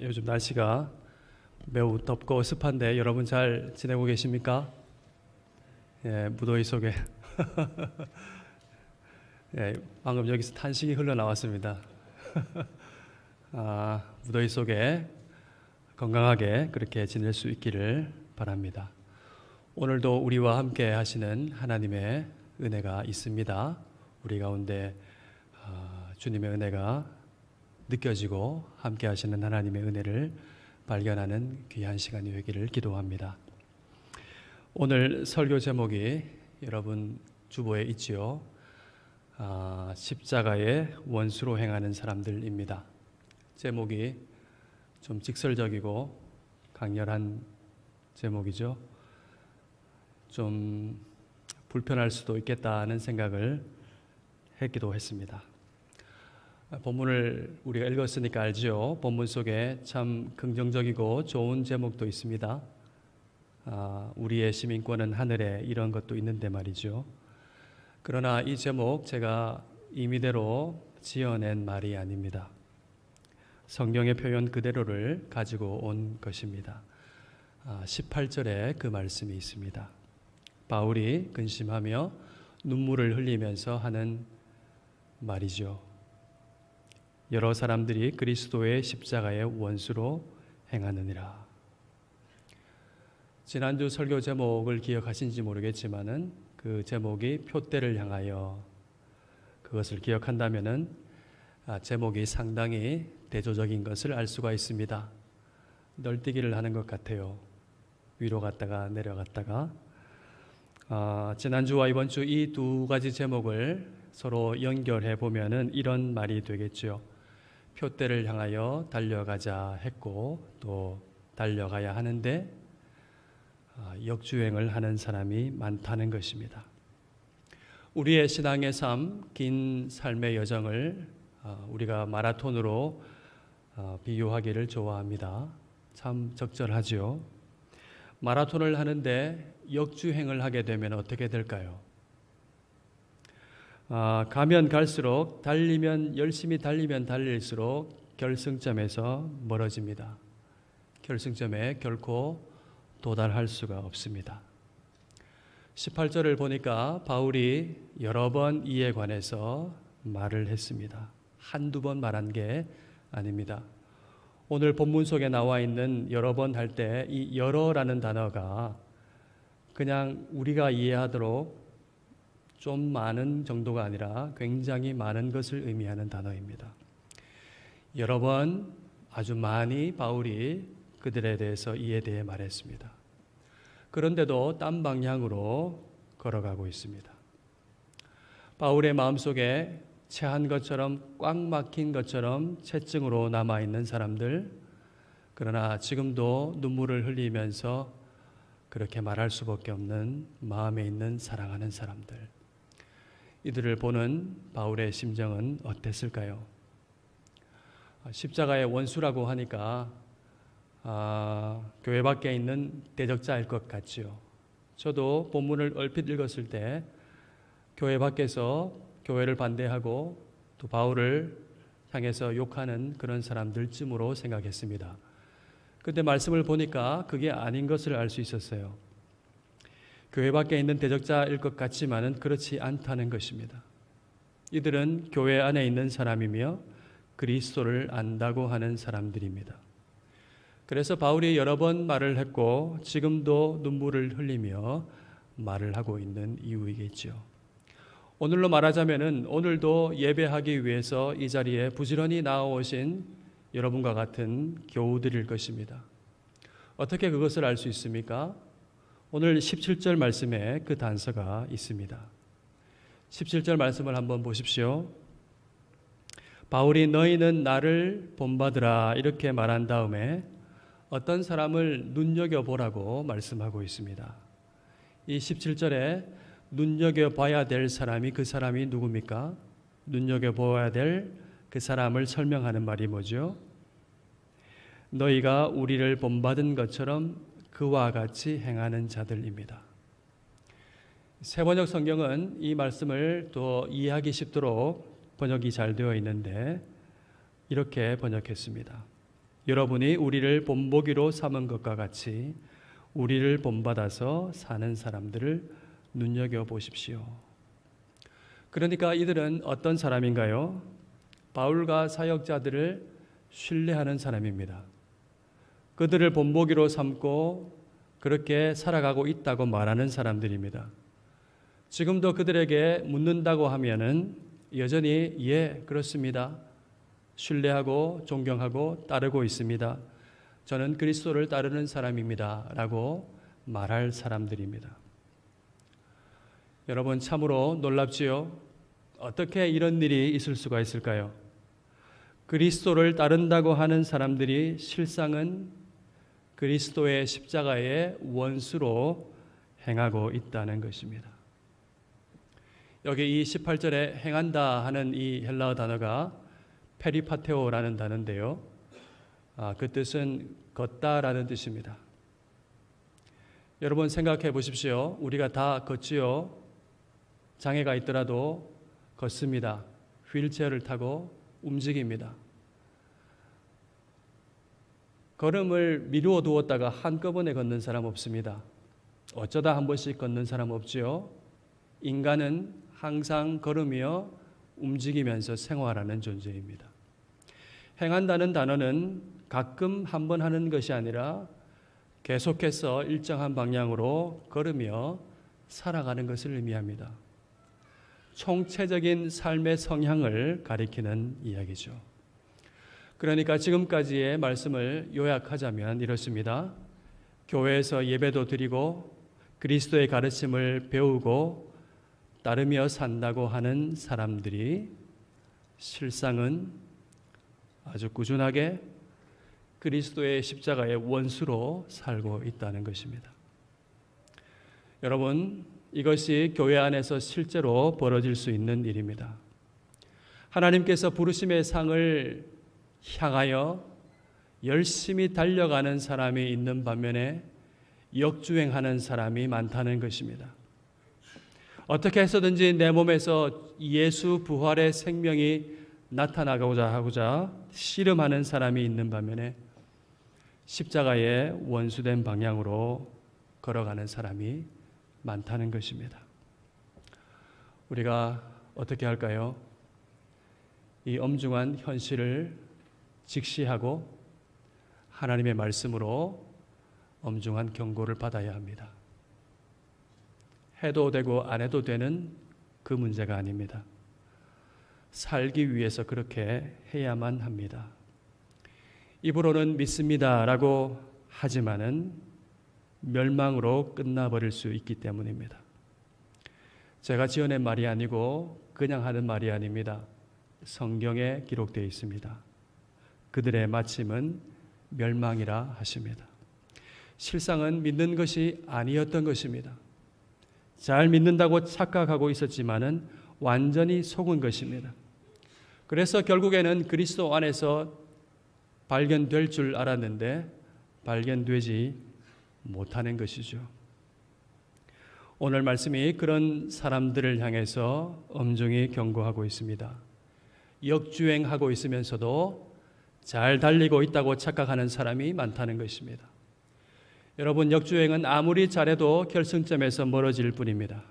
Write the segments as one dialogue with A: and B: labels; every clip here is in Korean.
A: 요즘 날씨가 매우 덥고 습한데 여러분 잘 지내고 계십니까? 예, 무더위 속에 예, 방금 여기서 탄식이 흘러나왔습니다. 무더위 속에 건강하게 그렇게 지낼 수 있기를 바랍니다. 오늘도 우리와 함께 하시는 하나님의 은혜가 있습니다. 우리 가운데 주님의 은혜가 느껴지고 함께 하시는 하나님의 은혜를 발견하는 귀한 시간이 되기를 기도합니다. 오늘 설교 제목이 여러분 주보에 있지요. 십자가의 원수로 행하는 사람들입니다. 제목이 좀 직설적이고 강렬한 제목이죠. 좀 불편할 수도 있겠다는 생각을 했기도 했습니다. 본문을 우리가 읽었으니까 알지요. 본문 속에 참 긍정적이고 좋은 제목도 있습니다. 우리의 시민권은 하늘에, 이런 것도 있는데 말이죠. 그러나 이 제목 제가 임의대로 지어낸 말이 아닙니다. 성경의 표현 그대로를 가지고 온 것입니다. 18절에 그 말씀이 있습니다. 바울이 근심하며 눈물을 흘리면서 하는 말이죠. 여러 사람들이 그리스도의 십자가의 원수로 행하느니라. 지난주 설교 제목을 기억하신지 모르겠지만은 그 제목이 표대를 향하여, 그것을 기억한다면은 제목이 상당히 대조적인 것을 알 수가 있습니다. 널뛰기를 하는 것 같아요. 위로 갔다가 내려갔다가. 지난주와 이번 주 이 두 가지 제목을 서로 연결해 보면은 이런 말이 되겠죠. 표대를 향하여 달려가자 했고 또 달려가야 하는데 역주행을 하는 사람이 많다는 것입니다. 우리의 신앙의 삶, 긴 삶의 여정을 우리가 마라톤으로 비유하기를 좋아합니다. 참 적절하죠. 마라톤을 하는데 역주행을 하게 되면 어떻게 될까요? 가면 갈수록, 열심히 달리면 달릴수록 결승점에서 멀어집니다. 결승점에 결코 도달할 수가 없습니다. 18절을 보니까 바울이 여러 번 이에 관해서 말을 했습니다. 한두 번 말한 게 아닙니다. 오늘 본문 속에 나와 있는 여러 번 할 때 이 여러라는 단어가 그냥 우리가 이해하도록 좀 많은 정도가 아니라 굉장히 많은 것을 의미하는 단어입니다. 여러 번 아주 많이 바울이 그들에 대해서 이에 대해 말했습니다. 그런데도 딴 방향으로 걸어가고 있습니다. 바울의 마음속에 체한 것처럼, 꽉 막힌 것처럼 채증으로 남아있는 사람들, 그러나 지금도 눈물을 흘리면서 그렇게 말할 수밖에 없는 마음에 있는 사랑하는 사람들, 이들을 보는 바울의 심정은 어땠을까요? 십자가의 원수라고 하니까 교회 밖에 있는 대적자일 것 같지요. 저도 본문을 얼핏 읽었을 때 교회 밖에서 교회를 반대하고 또 바울을 향해서 욕하는 그런 사람들쯤으로 생각했습니다. 그런데 말씀을 보니까 그게 아닌 것을 알 수 있었어요. 교회 밖에 있는 대적자일 것 같지만은 그렇지 않다는 것입니다. 이들은 교회 안에 있는 사람이며 그리스도를 안다고 하는 사람들입니다. 그래서 바울이 여러 번 말을 했고 지금도 눈물을 흘리며 말을 하고 있는 이유이겠죠. 오늘로 말하자면은 오늘도 예배하기 위해서 이 자리에 부지런히 나와오신 여러분과 같은 교우들일 것입니다. 어떻게 그것을 알 수 있습니까? 오늘 17절 말씀에 그 단서가 있습니다. 17절 말씀을 한번 보십시오. 바울이 너희는 나를 본받으라 이렇게 말한 다음에 어떤 사람을 눈여겨보라고 말씀하고 있습니다. 이 17절에 눈여겨봐야 될 사람이, 그 사람이 누굽니까? 눈여겨봐야 될 그 사람을 설명하는 말이 뭐죠? 너희가 우리를 본받은 것처럼 그와 같이 행하는 자들입니다. 세번역 성경은 이 말씀을 또 이해하기 쉽도록 번역이 잘 되어 있는데 이렇게 번역했습니다. 여러분이 우리를 본보기로 삼은 것과 같이 우리를 본받아서 사는 사람들을 눈여겨보십시오. 그러니까 이들은 어떤 사람인가요? 바울과 사역자들을 신뢰하는 사람입니다. 그들을 본보기로 삼고 그렇게 살아가고 있다고 말하는 사람들입니다. 지금도 그들에게 묻는다고 하면은 여전히 예, 그렇습니다. 신뢰하고 존경하고 따르고 있습니다. 저는 그리스도를 따르는 사람입니다. 라고 말할 사람들입니다. 여러분 참으로 놀랍지요? 어떻게 이런 일이 있을 수가 있을까요? 그리스도를 따른다고 하는 사람들이 실상은 그리스도의 십자가의 원수로 행하고 있다는 것입니다. 여기 이 18절에 행한다 하는 이 헬라어 단어가 페리파테오라는 단어인데요. 그 뜻은 걷다라는 뜻입니다. 여러분 생각해 보십시오. 우리가 다 걷지요. 장애가 있더라도 걷습니다. 휠체어를 타고 움직입니다. 걸음을 미루어 두었다가 한꺼번에 걷는 사람 없습니다. 어쩌다 한 번씩 걷는 사람 없지요. 인간은 항상 걸으며 움직이면서 생활하는 존재입니다. 행한다는 단어는 가끔 한 번 하는 것이 아니라 계속해서 일정한 방향으로 걸으며 살아가는 것을 의미합니다. 총체적인 삶의 성향을 가리키는 이야기죠. 그러니까 지금까지의 말씀을 요약하자면 이렇습니다. 교회에서 예배도 드리고 그리스도의 가르침을 배우고 따르며 산다고 하는 사람들이 실상은 아주 꾸준하게 그리스도의 십자가의 원수로 살고 있다는 것입니다. 여러분, 이것이 교회 안에서 실제로 벌어질 수 있는 일입니다. 하나님께서 부르심의 상을 향하여 열심히 달려가는 사람이 있는 반면에 역주행하는 사람이 많다는 것입니다. 어떻게 해서든지 내 몸에서 예수 부활의 생명이 나타나고자 하고자 씨름하는 사람이 있는 반면에 십자가의 원수된 방향으로 걸어가는 사람이 많다는 것입니다. 우리가 어떻게 할까요? 이 엄중한 현실을 직시하고 하나님의 말씀으로 엄중한 경고를 받아야 합니다. 해도 되고 안 해도 되는 그 문제가 아닙니다. 살기 위해서 그렇게 해야만 합니다. 입으로는 믿습니다라고 하지만은 멸망으로 끝나버릴 수 있기 때문입니다. 제가 지어낸 말이 아니고 그냥 하는 말이 아닙니다. 성경에 기록되어 있습니다. 그들의 마침은 멸망이라 하십니다. 실상은 믿는 것이 아니었던 것입니다. 잘 믿는다고 착각하고 있었지만은 완전히 속은 것입니다. 그래서 결국에는 그리스도 안에서 발견될 줄 알았는데 발견되지 못하는 것이죠. 오늘 말씀이 그런 사람들을 향해서 엄중히 경고하고 있습니다. 역주행하고 있으면서도 잘 달리고 있다고 착각하는 사람이 많다는 것입니다. 여러분, 역주행은 아무리 잘해도 결승점에서 멀어질 뿐입니다.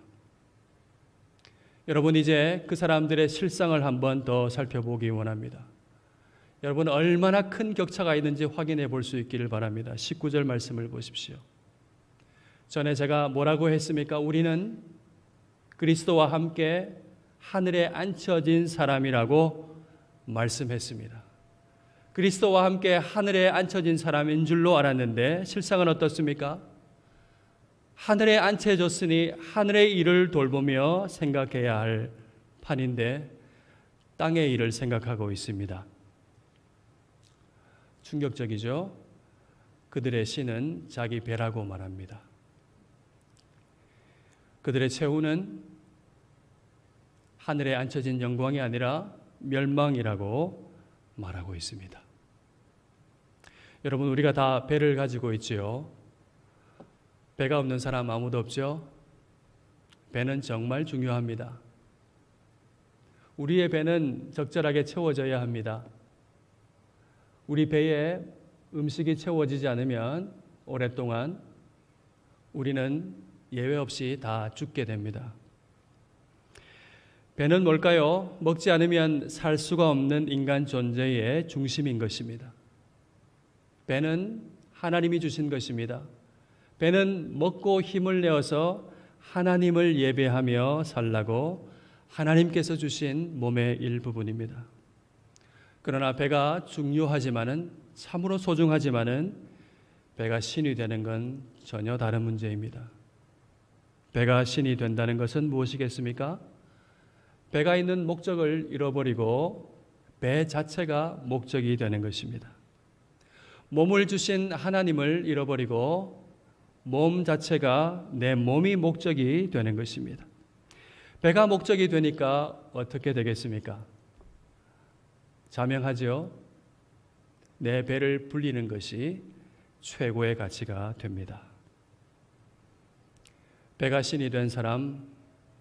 A: 여러분, 이제 그 사람들의 실상을 한번 더 살펴보기 원합니다. 여러분, 얼마나 큰 격차가 있는지 확인해 볼 수 있기를 바랍니다. 19절 말씀을 보십시오. 전에 제가 뭐라고 했습니까? 우리는 그리스도와 함께 하늘에 앉혀진 사람이라고 말씀했습니다. 그리스도와 함께 하늘에 앉혀진 사람인 줄로 알았는데 실상은 어떻습니까? 하늘에 앉혀졌으니 하늘의 일을 돌보며 생각해야 할 판인데 땅의 일을 생각하고 있습니다. 충격적이죠? 그들의 신은 자기 배라고 말합니다. 그들의 최후는 하늘에 앉혀진 영광이 아니라 멸망이라고 말하고 있습니다. 여러분, 우리가 다 배를 가지고 있지요. 배가 없는 사람 아무도 없죠. 배는 정말 중요합니다. 우리의 배는 적절하게 채워져야 합니다. 우리 배에 음식이 채워지지 않으면 오랫동안 우리는 예외 없이 다 죽게 됩니다. 배는 뭘까요? 먹지 않으면 살 수가 없는 인간 존재의 중심인 것입니다. 배는 하나님이 주신 것입니다. 배는 먹고 힘을 내어서 하나님을 예배하며 살라고 하나님께서 주신 몸의 일부분입니다. 그러나 배가 중요하지만은 참으로 소중하지만은 배가 신이 되는 건 전혀 다른 문제입니다. 배가 신이 된다는 것은 무엇이겠습니까? 배가 있는 목적을 잃어버리고 배 자체가 목적이 되는 것입니다. 몸을 주신 하나님을 잃어버리고 몸 자체가 내 몸이 목적이 되는 것입니다. 배가 목적이 되니까 어떻게 되겠습니까? 자명하죠? 내 배를 불리는 것이 최고의 가치가 됩니다. 배가 신이 된 사람,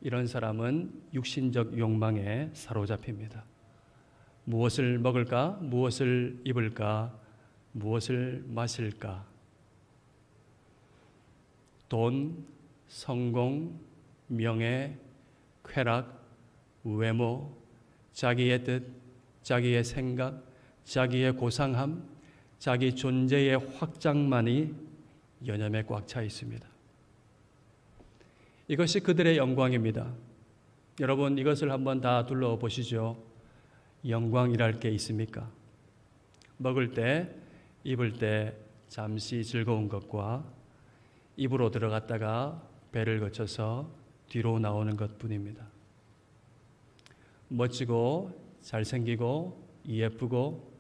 A: 이런 사람은 육신적 욕망에 사로잡힙니다. 무엇을 먹을까? 무엇을 입을까? 무엇을 마실까? 돈, 성공, 명예, 쾌락, 외모, 자기의 뜻, 자기의 생각, 자기의 고상함, 자기 존재의 확장만이 여념에 꽉 차 있습니다. 이것이 그들의 영광입니다. 여러분, 이것을 한번 다 둘러보시죠. 영광이랄 게 있습니까? 먹을 때, 입을 때 잠시 즐거운 것과 입으로 들어갔다가 배를 거쳐서 뒤로 나오는 것뿐입니다. 멋지고 잘생기고 예쁘고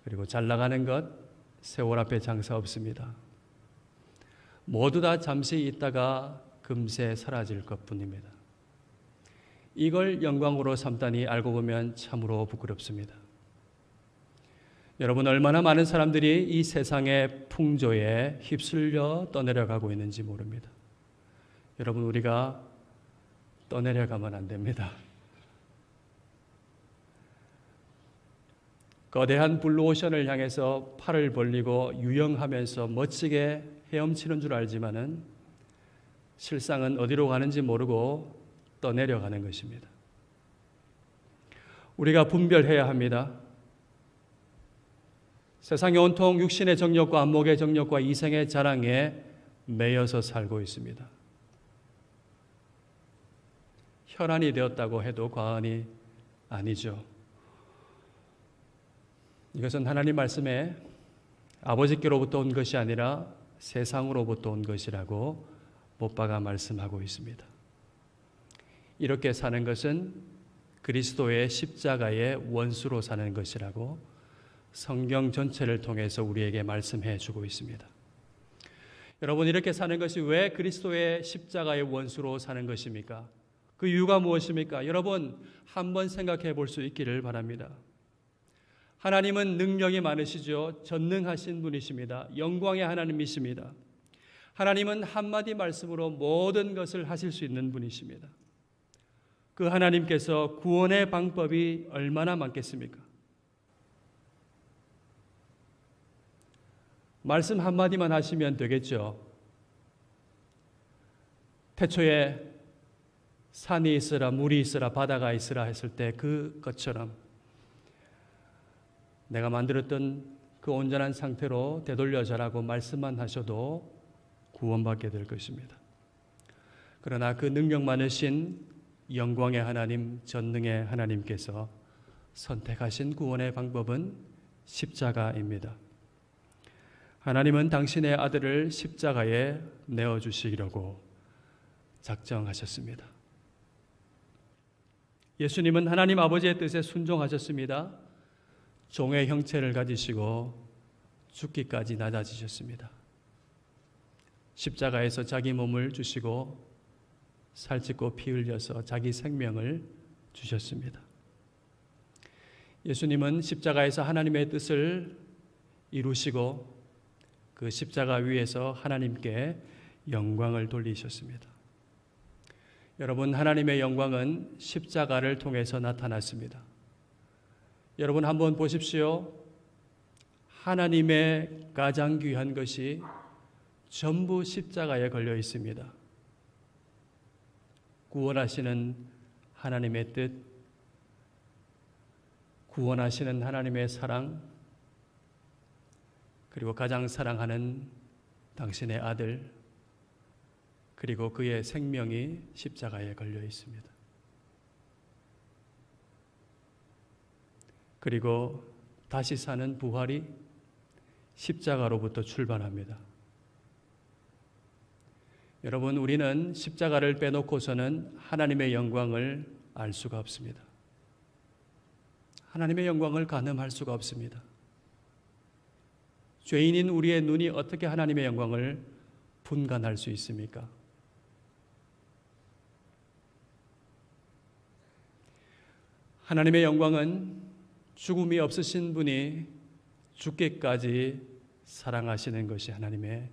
A: 그리고 잘 나가는 것, 세월 앞에 장사 없습니다. 모두 다 잠시 있다가 금세 사라질 것뿐입니다. 이걸 영광으로 삼다니 알고 보면 참으로 부끄럽습니다. 여러분, 얼마나 많은 사람들이 이 세상의 풍조에 휩쓸려 떠내려가고 있는지 모릅니다. 여러분, 우리가 떠내려가면 안 됩니다. 거대한 블루오션을 향해서 팔을 벌리고 유영하면서 멋지게 헤엄치는 줄 알지만은 실상은 어디로 가는지 모르고 떠내려가는 것입니다. 우리가 분별해야 합니다. 세상이 온통 육신의 정욕과 안목의 정욕과 이생의 자랑에 매여서 살고 있습니다. 혈안이 되었다고 해도 과언이 아니죠. 이것은 하나님 말씀에 아버지께로부터 온 것이 아니라 세상으로부터 온 것이라고 못 박아 말씀하고 있습니다. 이렇게 사는 것은 그리스도의 십자가의 원수로 사는 것이라고 성경 전체를 통해서 우리에게 말씀해 주고 있습니다. 여러분, 이렇게 사는 것이 왜 그리스도의 십자가의 원수로 사는 것입니까? 그 이유가 무엇입니까? 여러분, 한번 생각해 볼 수 있기를 바랍니다. 하나님은 능력이 많으시죠. 전능하신 분이십니다. 영광의 하나님이십니다. 하나님은 한마디 말씀으로 모든 것을 하실 수 있는 분이십니다. 그 하나님께서 구원의 방법이 얼마나 많겠습니까? 말씀 한마디만 하시면 되겠죠. 태초에 산이 있으라, 물이 있으라, 바다가 있으라 했을 때 그것처럼 내가 만들었던 그 온전한 상태로 되돌려 자라고 말씀만 하셔도 구원받게 될 것입니다. 그러나 그 능력 많으신 영광의 하나님, 전능의 하나님께서 선택하신 구원의 방법은 십자가입니다. 하나님은 당신의 아들을 십자가에 내어주시려고 작정하셨습니다. 예수님은 하나님 아버지의 뜻에 순종하셨습니다. 종의 형체를 가지시고 죽기까지 낮아지셨습니다. 십자가에서 자기 몸을 주시고 살찌고 피 흘려서 자기 생명을 주셨습니다. 예수님은 십자가에서 하나님의 뜻을 이루시고 그 십자가 위에서 하나님께 영광을 돌리셨습니다. 여러분, 하나님의 영광은 십자가를 통해서 나타났습니다. 여러분, 한번 보십시오. 하나님의 가장 귀한 것이 전부 십자가에 걸려 있습니다. 구원하시는 하나님의 뜻, 구원하시는 하나님의 사랑, 그리고 가장 사랑하는 당신의 아들, 그리고 그의 생명이 십자가에 걸려 있습니다. 그리고 다시 사는 부활이 십자가로부터 출발합니다. 여러분, 우리는 십자가를 빼놓고서는 하나님의 영광을 알 수가 없습니다. 하나님의 영광을 가늠할 수가 없습니다. 죄인인 우리의 눈이 어떻게 하나님의 영광을 분간할 수 있습니까? 하나님의 영광은 죽음이 없으신 분이 죽기까지 사랑하시는 것이 하나님의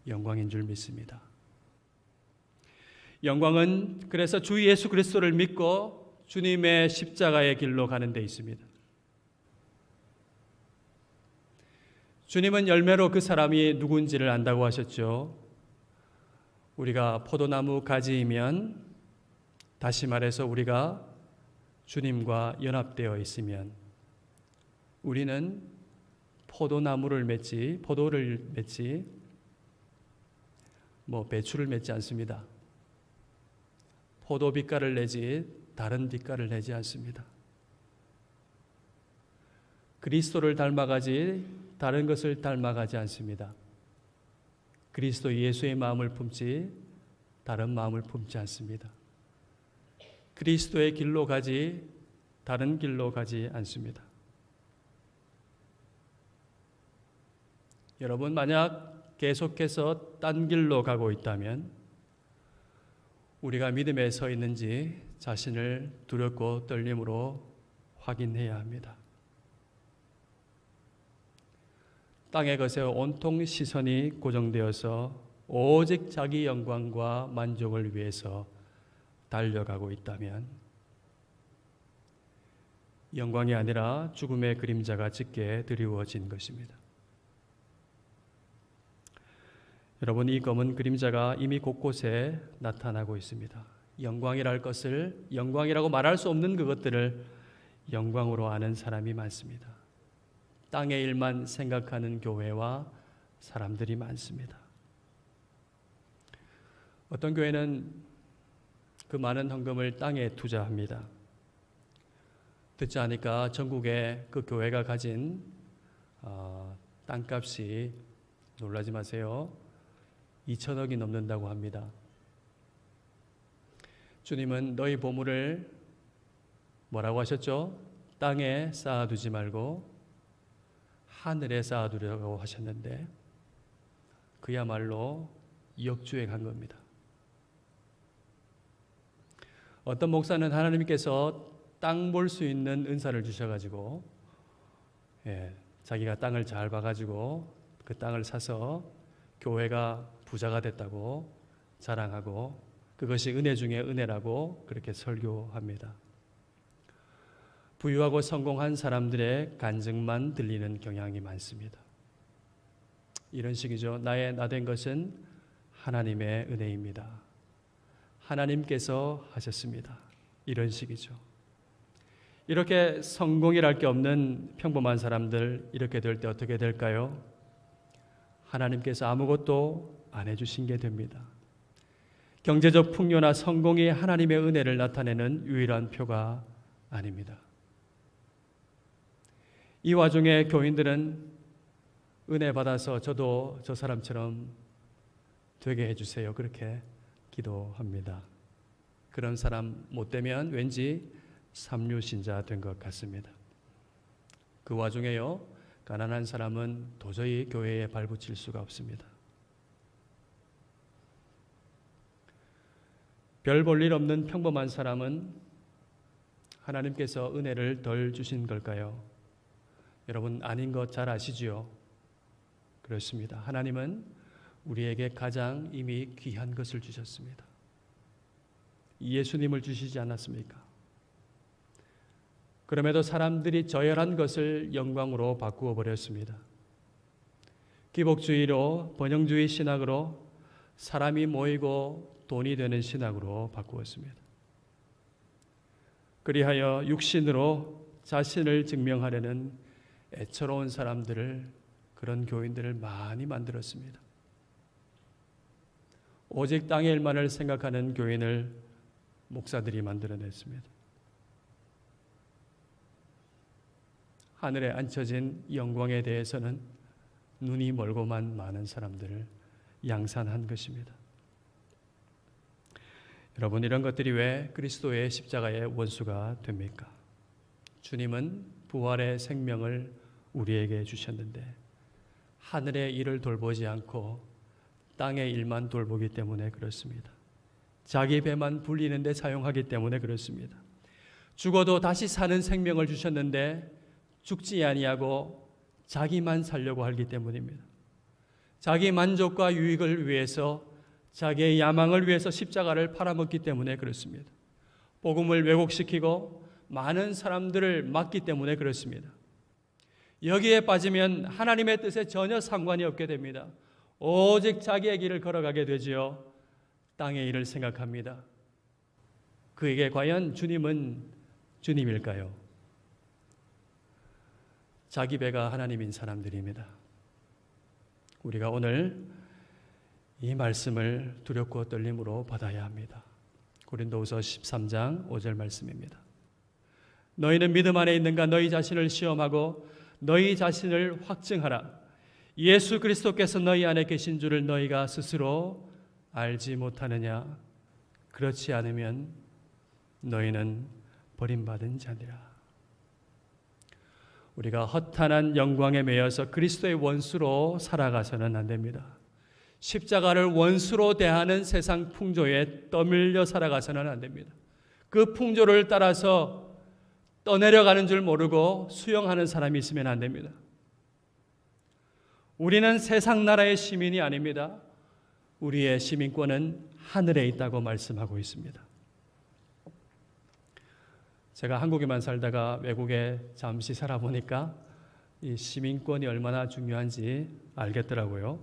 A: 영광인 줄 믿습니다. 영광은 그래서 주 예수 그리스도를 믿고 주님의 십자가의 길로 가는 데 있습니다. 주님은 열매로 그 사람이 누군지를 안다고 하셨죠. 우리가 포도나무 가지이면, 다시 말해서 우리가 주님과 연합되어 있으면 우리는 포도나무를 맺지, 포도를 맺지, 배추를 맺지 않습니다. 포도 빛깔을 내지 다른 빛깔을 내지 않습니다. 그리스도를 닮아가지 다른 것을 닮아가지 않습니다. 그리스도 예수의 마음을 품지 다른 마음을 품지 않습니다. 그리스도의 길로 가지 다른 길로 가지 않습니다. 여러분, 만약 계속해서 딴 길로 가고 있다면 우리가 믿음에 서 있는지 자신을 두렵고 떨림으로 확인해야 합니다. 땅의 것에 온통 시선이 고정되어서 오직 자기 영광과 만족을 위해서 달려가고 있다면 영광이 아니라 죽음의 그림자가 짙게 드리워진 것입니다. 여러분, 이 검은 그림자가 이미 곳곳에 나타나고 있습니다. 영광이랄 것을 영광이라고 말할 수 없는 그것들을 영광으로 아는 사람이 많습니다. 땅의 일만 생각하는 교회와 사람들이 많습니다. 어떤 교회는 그 많은 헌금을 땅에 투자합니다. 듣지 않으니까 전국에 그 교회가 가진 땅값이, 놀라지 마세요, 2천억이 넘는다고 합니다. 주님은 너희 보물을 뭐라고 하셨죠? 땅에 쌓아두지 말고 하늘에 쌓아두려고 하셨는데 그야말로 역주행한 겁니다. 어떤 목사는 하나님께서 땅 볼 수 있는 은사를 주셔가지고 자기가 땅을 잘 봐가지고 그 땅을 사서 교회가 부자가 됐다고 자랑하고 그것이 은혜 중에 은혜라고 그렇게 설교합니다. 부유하고 성공한 사람들의 간증만 들리는 경향이 많습니다. 이런 식이죠. 나된 것은 하나님의 은혜입니다. 하나님께서 하셨습니다. 이런 식이죠. 이렇게 성공이랄 게 없는 평범한 사람들, 이렇게 될 때 어떻게 될까요? 하나님께서 아무것도 안 해주신 게 됩니다. 경제적 풍요나 성공이 하나님의 은혜를 나타내는 유일한 표가 아닙니다. 이 와중에 교인들은 은혜 받아서 저도 저 사람처럼 되게 해주세요, 그렇게 기도합니다. 그런 사람 못 되면 왠지 삼류신자 된 것 같습니다. 그 와중에요, 가난한 사람은 도저히 교회에 발붙일 수가 없습니다. 별 볼 일 없는 평범한 사람은 하나님께서 은혜를 덜 주신 걸까요? 여러분, 아닌 것 잘 아시지요? 그렇습니다. 하나님은 우리에게 가장 이미 귀한 것을 주셨습니다. 예수님을 주시지 않았습니까? 그럼에도 사람들이 저열한 것을 영광으로 바꾸어 버렸습니다. 기복주의로 번영주의 신학으로 사람이 모이고 돈이 되는 신학으로 바꾸었습니다. 그리하여 육신으로 자신을 증명하려는 애처로운 사람들을, 그런 교인들을 많이 만들었습니다. 오직 땅의 일만을 생각하는 교인을 목사들이 만들어냈습니다. 하늘에 앉혀진 영광에 대해서는 눈이 멀고만 많은 사람들을 양산한 것입니다. 여러분, 이런 것들이 왜 그리스도의 십자가의 원수가 됩니까? 주님은 부활의 생명을 우리에게 주셨는데 하늘의 일을 돌보지 않고 땅의 일만 돌보기 때문에 그렇습니다. 자기 배만 불리는 데 사용하기 때문에 그렇습니다. 죽어도 다시 사는 생명을 주셨는데 죽지 아니하고 자기만 살려고 하기 때문입니다. 자기 만족과 유익을 위해서, 자기의 야망을 위해서 십자가를 팔아먹기 때문에 그렇습니다. 복음을 왜곡시키고 많은 사람들을 막기 때문에 그렇습니다. 여기에 빠지면 하나님의 뜻에 전혀 상관이 없게 됩니다. 오직 자기의 길을 걸어가게 되지요. 땅의 일을 생각합니다. 그에게 과연 주님은 주님일까요? 자기 배가 하나님인 사람들입니다. 우리가 오늘 이 말씀을 두렵고 떨림으로 받아야 합니다. 고린도후서 13장 5절 말씀입니다. 너희는 믿음 안에 있는가? 너희 자신을 시험하고 너희 자신을 확증하라. 예수 그리스도께서 너희 안에 계신 줄을 너희가 스스로 알지 못하느냐? 그렇지 않으면 너희는 버림받은 자니라. 우리가 허탄한 영광에 매여서 그리스도의 원수로 살아가서는 안 됩니다. 십자가를 원수로 대하는 세상 풍조에 떠밀려 살아가서는 안 됩니다. 그 풍조를 따라서 떠내려가는 줄 모르고 수용하는 사람이 있으면 안 됩니다. 우리는 세상 나라의 시민이 아닙니다. 우리의 시민권은 하늘에 있다고 말씀하고 있습니다. 제가 한국에만 살다가 외국에 잠시 살아보니까 이 시민권이 얼마나 중요한지 알겠더라고요.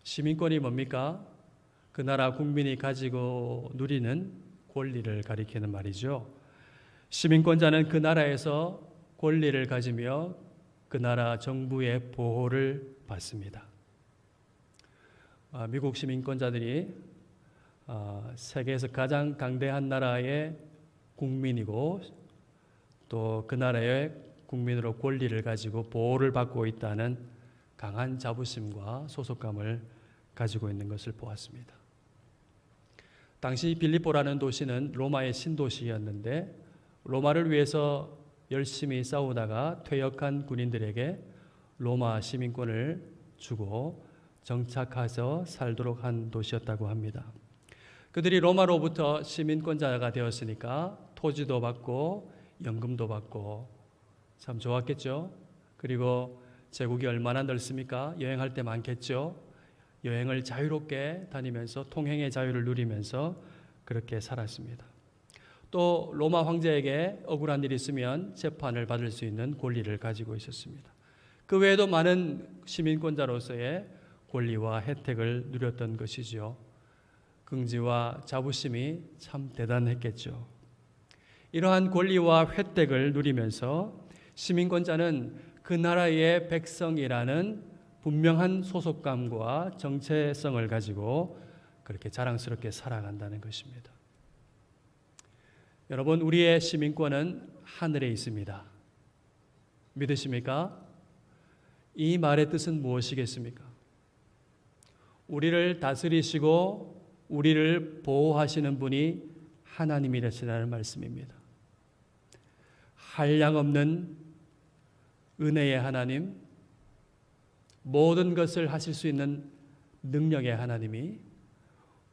A: 시민권이 뭡니까? 그 나라 국민이 가지고 누리는 권리를 가리키는 말이죠. 시민권자는 그 나라에서 권리를 가지며 그 나라 정부의 보호를 받습니다. 미국 시민권자들이 세계에서 가장 강대한 나라의 국민이고 또 그 나라의 국민으로 권리를 가지고 보호를 받고 있다는 강한 자부심과 소속감을 가지고 있는 것을 보았습니다. 당시 빌립보라는 도시는 로마의 신도시였는데 로마를 위해서 열심히 싸우다가 퇴역한 군인들에게 로마 시민권을 주고 정착해서 살도록 한 도시였다고 합니다. 그들이 로마로부터 시민권자가 되었으니까 토지도 받고 연금도 받고 참 좋았겠죠. 그리고 제국이 얼마나 넓습니까? 여행할 때 많겠죠. 여행을 자유롭게 다니면서 통행의 자유를 누리면서 그렇게 살았습니다. 또 로마 황제에게 억울한 일이 있으면 재판을 받을 수 있는 권리를 가지고 있었습니다. 그 외에도 많은 시민권자로서의 권리와 혜택을 누렸던 것이지요. 긍지와 자부심이 참 대단했겠죠. 이러한 권리와 혜택을 누리면서 시민권자는 그 나라의 백성이라는 분명한 소속감과 정체성을 가지고 그렇게 자랑스럽게 살아간다는 것입니다. 여러분, 우리의 시민권은 하늘에 있습니다. 믿으십니까? 이 말의 뜻은 무엇이겠습니까? 우리를 다스리시고 우리를 보호하시는 분이 하나님이시라는 말씀입니다. 한량없는 은혜의 하나님, 모든 것을 하실 수 있는 능력의 하나님이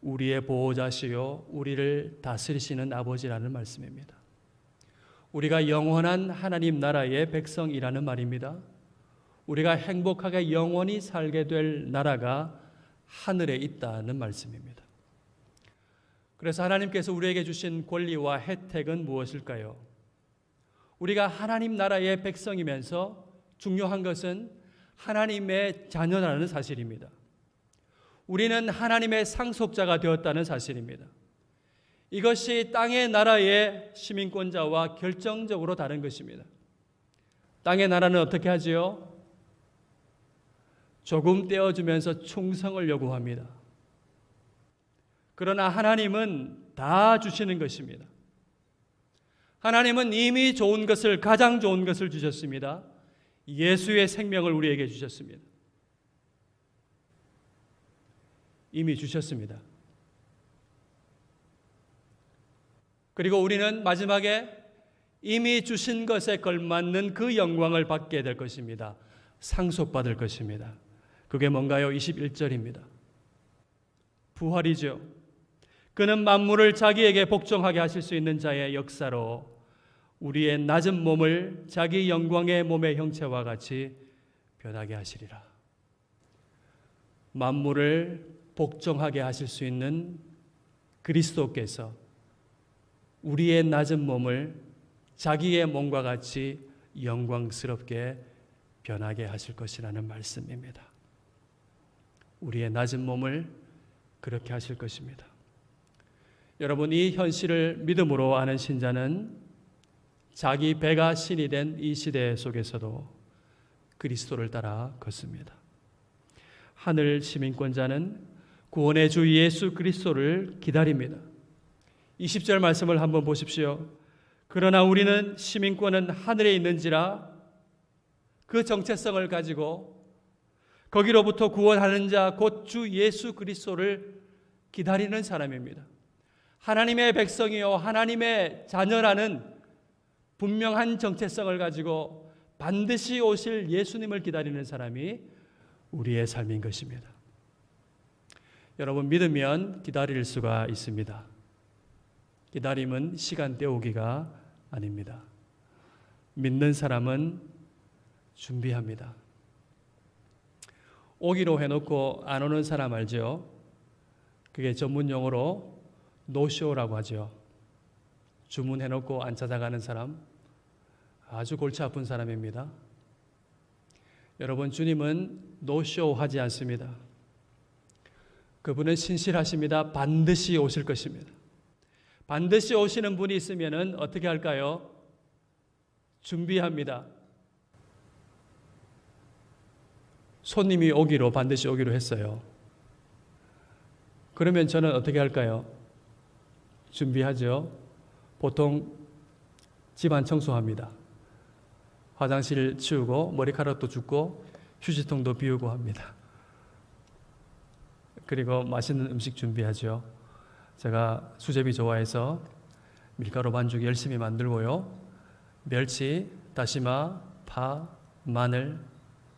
A: 우리의 보호자시요 우리를 다스리시는 아버지라는 말씀입니다. 우리가 영원한 하나님 나라의 백성이라는 말입니다. 우리가 행복하게 영원히 살게 될 나라가 하늘에 있다는 말씀입니다. 그래서 하나님께서 우리에게 주신 권리와 혜택은 무엇일까요? 우리가 하나님 나라의 백성이면서 중요한 것은 하나님의 자녀라는 사실입니다. 우리는 하나님의 상속자가 되었다는 사실입니다. 이것이 땅의 나라의 시민권자와 결정적으로 다른 것입니다. 땅의 나라는 어떻게 하지요? 조금 떼어주면서 충성을 요구합니다. 그러나 하나님은 다 주시는 것입니다. 하나님은 이미 좋은 것을, 가장 좋은 것을 주셨습니다. 예수의 생명을 우리에게 주셨습니다. 이미 주셨습니다. 그리고 우리는 마지막에 이미 주신 것에 걸맞는 그 영광을 받게 될 것입니다. 상속받을 것입니다. 그게 뭔가요? 21절입니다. 부활이죠. 그는 만물을 자기에게 복종하게 하실 수 있는 자의 역사로 우리의 낮은 몸을 자기 영광의 몸의 형체와 같이 변하게 하시리라. 만물을 복종하게 하실 수 있는 그리스도께서 우리의 낮은 몸을 자기의 몸과 같이 영광스럽게 변하게 하실 것이라는 말씀입니다. 우리의 낮은 몸을 그렇게 하실 것입니다. 여러분, 이 현실을 믿음으로 아는 신자는 자기 배가 신이 된 이 시대 속에서도 그리스도를 따라 걷습니다. 하늘 시민권자는 구원의 주 예수 그리스도를 기다립니다. 20절 말씀을 한번 보십시오. 그러나 우리는 시민권은 하늘에 있는지라 그 정체성을 가지고 거기로부터 구원하는 자 곧 주 예수 그리스도를 기다리는 사람입니다. 하나님의 백성이요 하나님의 자녀라는 분명한 정체성을 가지고 반드시 오실 예수님을 기다리는 사람이 우리의 삶인 것입니다. 여러분, 믿으면 기다릴 수가 있습니다. 기다림은 시간 때우기가 아닙니다. 믿는 사람은 준비합니다. 오기로 해놓고 안 오는 사람 알죠? 그게 전문 용어로 노쇼라고 하죠. 주문해놓고 안 찾아가는 사람, 아주 골치 아픈 사람입니다. 여러분, 주님은 노쇼 하지 않습니다. 그분은 신실하십니다. 반드시 오실 것입니다. 반드시 오시는 분이 있으면 어떻게 할까요? 준비합니다. 손님이 오기로, 반드시 오기로 했어요. 그러면 저는 어떻게 할까요? 준비하죠. 보통 집안 청소합니다. 화장실 치우고 머리카락도 줍고 휴지통도 비우고 합니다. 그리고 맛있는 음식 준비하죠. 제가 수제비 좋아해서 밀가루 반죽 열심히 만들고요. 멸치, 다시마, 파, 마늘,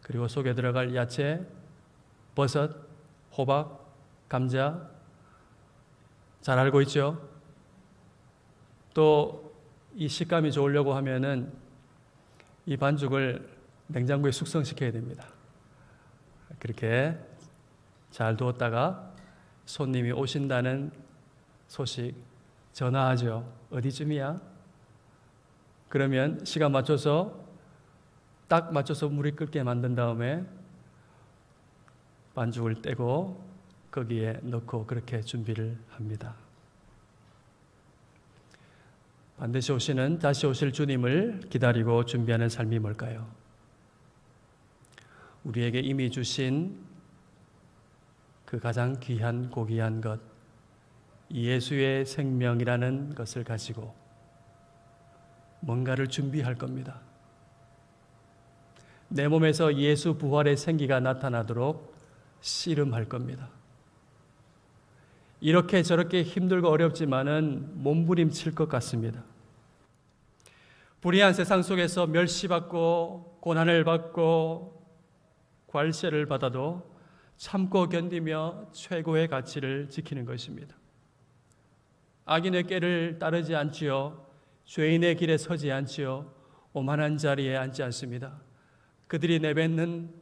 A: 그리고 속에 들어갈 야채, 버섯, 호박, 감자 잘 알고 있죠? 또 이 식감이 좋으려고 하면은 이 반죽을 냉장고에 숙성시켜야 됩니다. 그렇게 잘 두었다가 손님이 오신다는 소식 전화하죠. 어디쯤이야? 그러면 시간 맞춰서 딱 맞춰서 물이 끓게 만든 다음에 반죽을 떼고 거기에 넣고 그렇게 준비를 합니다. 반드시 오시는, 다시 오실 주님을 기다리고 준비하는 삶이 뭘까요? 우리에게 이미 주신 그 가장 귀한 고귀한 것, 예수의 생명이라는 것을 가지고 뭔가를 준비할 겁니다. 내 몸에서 예수 부활의 생기가 나타나도록 씨름할 겁니다. 이렇게 저렇게 힘들고 어렵지만은 몸부림칠 것 같습니다. 불의한 세상 속에서 멸시받고 고난을 받고 괄세를 받아도 참고 견디며 최고의 가치를 지키는 것입니다. 악인의 꾀를 따르지 않지요. 죄인의 길에 서지 않지요. 오만한 자리에 앉지 않습니다. 그들이 내뱉는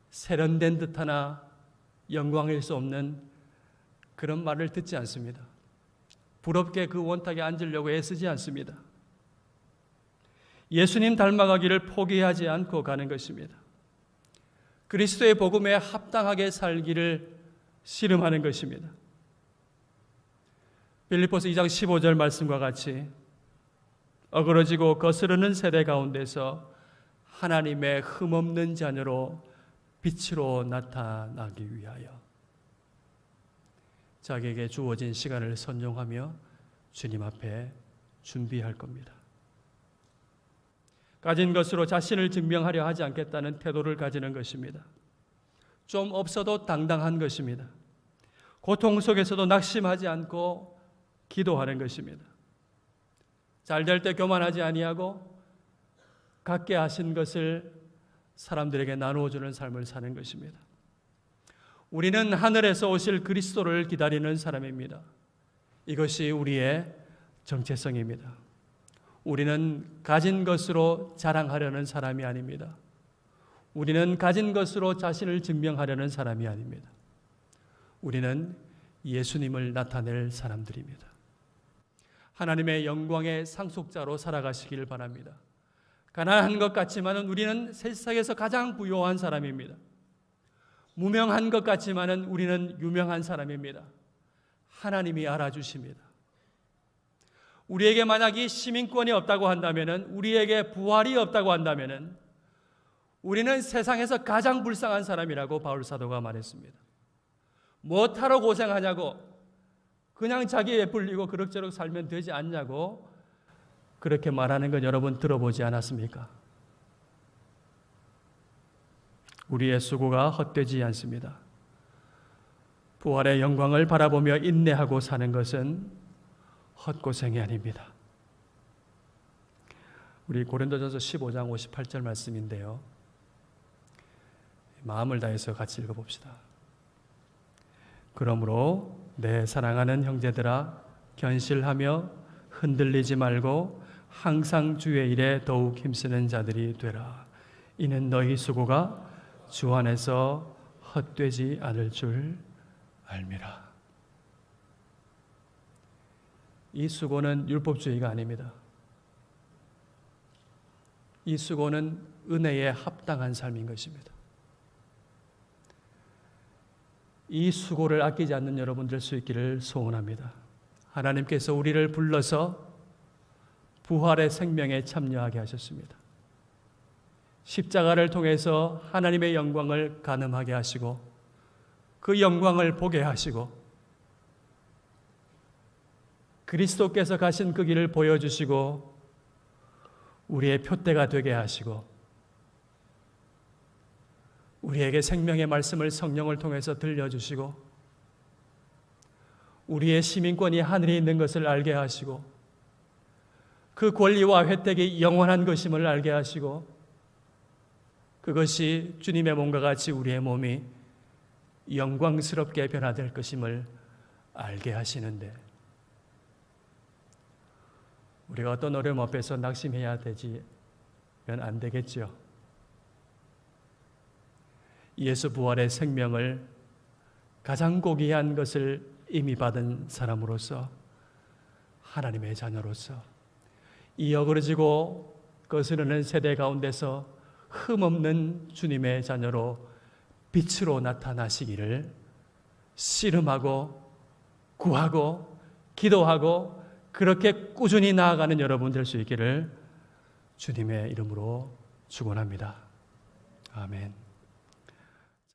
A: 세련된 듯하나 영광일 수 없는 그런 말을 듣지 않습니다. 부럽게 그 원탁에 앉으려고 애쓰지 않습니다. 예수님 닮아가기를 포기하지 않고 가는 것입니다. 그리스도의 복음에 합당하게 살기를 씨름하는 것입니다. 빌립보서 2장 15절 말씀과 같이 어그러지고 거스르는 세대 가운데서 하나님의 흠없는 자녀로 빛으로 나타나기 위하여 자기에게 주어진 시간을 선용하며 주님 앞에 준비할 겁니다. 가진 것으로 자신을 증명하려 하지 않겠다는 태도를 가지는 것입니다. 좀 없어도 당당한 것입니다. 고통 속에서도 낙심하지 않고 기도하는 것입니다. 잘 될 때 교만하지 아니하고 갖게 하신 것을 사람들에게 나누어주는 삶을 사는 것입니다. 우리는 하늘에서 오실 그리스도를 기다리는 사람입니다. 이것이 우리의 정체성입니다. 우리는 가진 것으로 자랑하려는 사람이 아닙니다. 우리는 가진 것으로 자신을 증명하려는 사람이 아닙니다. 우리는 예수님을 나타낼 사람들입니다. 하나님의 영광의 상속자로 살아가시길 바랍니다. 가난한 것 같지만은 우리는 세상에서 가장 부유한 사람입니다. 무명한 것 같지만은 우리는 유명한 사람입니다. 하나님이 알아주십니다. 우리에게 만약 이 시민권이 없다고 한다면은, 우리에게 부활이 없다고 한다면은 우리는 세상에서 가장 불쌍한 사람이라고 바울 사도가 말했습니다. 뭐하러 고생하냐고, 그냥 자기에 불리고 그럭저럭 살면 되지 않냐고 그렇게 말하는 건 여러분 들어보지 않았습니까? 우리의 수고가 헛되지 않습니다. 부활의 영광을 바라보며 인내하고 사는 것은 헛고생이 아닙니다. 우리 고린도전서 15장 58절 말씀인데요. 마음을 다해서 같이 읽어봅시다. 그러므로 내 사랑하는 형제들아, 견실하며 흔들리지 말고 항상 주의 일에 더욱 힘쓰는 자들이 되라. 이는 너희 수고가 주 안에서 헛되지 않을 줄 알미라. 이 수고는 율법주의가 아닙니다. 이 수고는 은혜에 합당한 삶인 것입니다. 이 수고를 아끼지 않는 여러분 될 수 있기를 소원합니다. 하나님께서 우리를 불러서 부활의 생명에 참여하게 하셨습니다. 십자가를 통해서 하나님의 영광을 가늠하게 하시고 그 영광을 보게 하시고 그리스도께서 가신 그 길을 보여주시고 우리의 표대가 되게 하시고 우리에게 생명의 말씀을 성령을 통해서 들려주시고 우리의 시민권이 하늘에 있는 것을 알게 하시고 그 권리와 혜택이 영원한 것임을 알게 하시고 그것이 주님의 몸과 같이 우리의 몸이 영광스럽게 변화될 것임을 알게 하시는데 우리가 어떤 어려움 앞에서 낙심해야 되지면 안 되겠죠. 예수 부활의 생명을 가장 고귀한 것을 이미 받은 사람으로서 하나님의 자녀로서 이 어그러지고 거스르는 세대 가운데서 흠없는 주님의 자녀로 빛으로 나타나시기를 씨름하고 구하고 기도하고 그렇게 꾸준히 나아가는 여러분 될 수 있기를 주님의 이름으로 축원합니다. 아멘.